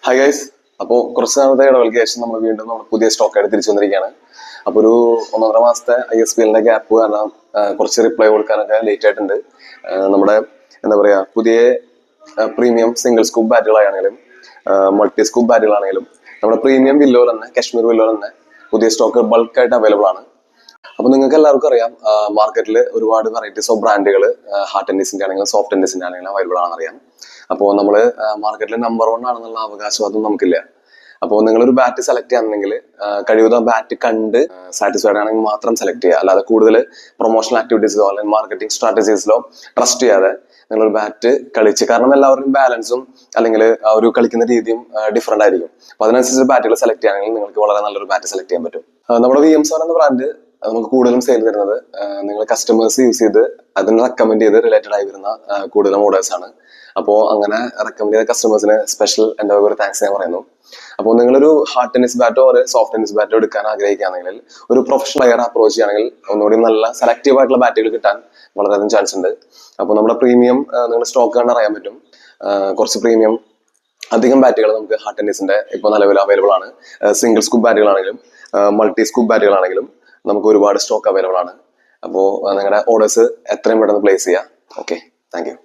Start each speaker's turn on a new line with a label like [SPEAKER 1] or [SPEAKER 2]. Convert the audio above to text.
[SPEAKER 1] Hi guys. അപ്പോൾ കുറച്ച് നാളത്തെ ഇടവേളയ്ക്ക് ശേഷം നമ്മൾ വീണ്ടും നമ്മുടെ പുതിയ സ്റ്റോക്കായിട്ട് തിരിച്ചു വന്നിരിക്കുകയാണ്. അപ്പോൾ ഒരു 1.5 മാസത്തെ ISPL ഗ്യാപ്പ് കാരണം കുറച്ച് റിപ്ലൈ കൊടുക്കാനൊക്കെ ലേറ്റ് ആയിട്ടുണ്ട്. നമ്മുടെ എന്താ പറയുക, പുതിയ പ്രീമിയം സിംഗിൾ സ്കൂപ്പ് ബാറ്റുകളാണെങ്കിലും മൾട്ടി സ്കൂപ്പ് ബാറ്റുകളാണെങ്കിലും നമ്മുടെ പ്രീമിയം വില്ലോ തന്നെ, കാശ്മീർ വില്ലോ തന്നെ പുതിയ സ്റ്റോക്ക് ബൾക്കായിട്ട് അവൈലബിൾ ആണ്. അപ്പൊ നിങ്ങൾക്ക് എല്ലാവർക്കും അറിയാം, മാർക്കറ്റിൽ ഒരുപാട് വെറൈറ്റീസ് ഓഫ് ബ്രാൻഡുകൾ ഹാർഡ് ടെന്നീസിന്റെ ആണെങ്കിലും സോഫ്റ്റ് ടെന്നീസിന്റെ ആണെങ്കിലും അവൈലബിൾ ആണെന്ന് അറിയാം. അപ്പോൾ നമ്മൾ മാർക്കറ്റിൽ നമ്പർ 1 ആണെന്നുള്ള അവകാശവാദം നമുക്കില്ല. അപ്പോൾ നിങ്ങളൊരു ബാറ്റ് സെലക്ട് ചെയ്യാന്നുണ്ടെങ്കിൽ കഴിയുന്ന ബാറ്റ് കണ്ട് സാറ്റിസ്ഫൈഡ് ആണെങ്കിൽ മാത്രം സെലക്ട് ചെയ്യുക. അല്ലാതെ കൂടുതൽ പ്രൊമോഷണൽ ആക്ടിവിറ്റീസിലോ അല്ലെങ്കിൽ മാർക്കറ്റിംഗ് സ്ട്രാറ്റജീസിലോ ട്രസ്റ്റ് ചെയ്യാതെ നിങ്ങളൊരു ബാറ്റ് കളിച്ച്, കാരണം എല്ലാവരുടെയും ബാലൻസും അല്ലെങ്കിൽ ആ ഒരു കളിക്കുന്ന രീതിയും ഡിഫറെന്റ് ആയിരിക്കും. അപ്പൊ അതിനനുസരിച്ച് ബാറ്റുകൾ സെലക്ട് ചെയ്യുകയാണെങ്കിൽ നിങ്ങൾക്ക് വളരെ നല്ലൊരു ബാറ്റ് സെലക്ട് ചെയ്യാൻ പറ്റും. നമ്മുടെ VM7 എന്ന ബ്രാൻഡ് നമുക്ക് കൂടുതലും സെയിൽ തരുന്നത് നിങ്ങൾ കസ്റ്റമേഴ്സ് യൂസ് ചെയ്ത് അതിന് റെക്കമെൻഡ് ചെയ്ത് റിലേറ്റഡ് ആയി വരുന്ന കൂടുതലും ഓർഡേഴ്സ് ആണ്. അപ്പോൾ അങ്ങനെ റെക്കമെൻഡ് ചെയ്ത കസ്റ്റമേഴ്സിന് സ്പെഷ്യൽ എൻ്റെ ഒരു താങ്ക്സ് ഞാൻ പറയുന്നു. അപ്പോൾ നിങ്ങളൊരു ഹാർഡ് ടെന്നീസ് ബാറ്റോ ഒരു സോഫ്റ്റ് ടെന്നീസ് ബാറ്റോ എടുക്കാൻ ആഗ്രഹിക്കുകയാണെങ്കിൽ ഒരു പ്രൊഫഷണൽ പ്ലെയർ അപ്രോച്ച് ചെയ്യുകയാണെങ്കിൽ ഒന്നുകൂടി നല്ല സെലക്റ്റീവ് ആയിട്ടുള്ള ബാറ്റുകൾ കിട്ടാൻ വളരെയധികം ചാൻസ് ഉണ്ട്. അപ്പോൾ നമ്മുടെ പ്രീമിയം നിങ്ങൾ സ്റ്റോക്ക് കണ്ട് അറിയാൻ പറ്റും. കുറച്ച് പ്രീമിയം അധികം ബാറ്റുകൾ നമുക്ക് ഹാർഡ് ടെന്നീസിന്റെ ഇപ്പോൾ നിലവിൽ അവൈലബിൾ ആണ്. സിംഗിൾ സ്കൂപ്പ് ബാറ്റുകളാണെങ്കിലും മൾട്ടി സ്കൂപ്പ് ബാറ്റുകളാണെങ്കിലും നമുക്ക് ഒരുപാട് സ്റ്റോക്ക് അവൈലബിൾ ആണ്. അപ്പോൾ നിങ്ങളുടെ ഓർഡേഴ്സ് എത്രയും പെട്ടെന്ന് പ്ലേസ് ചെയ്യുക. Okay, thank you.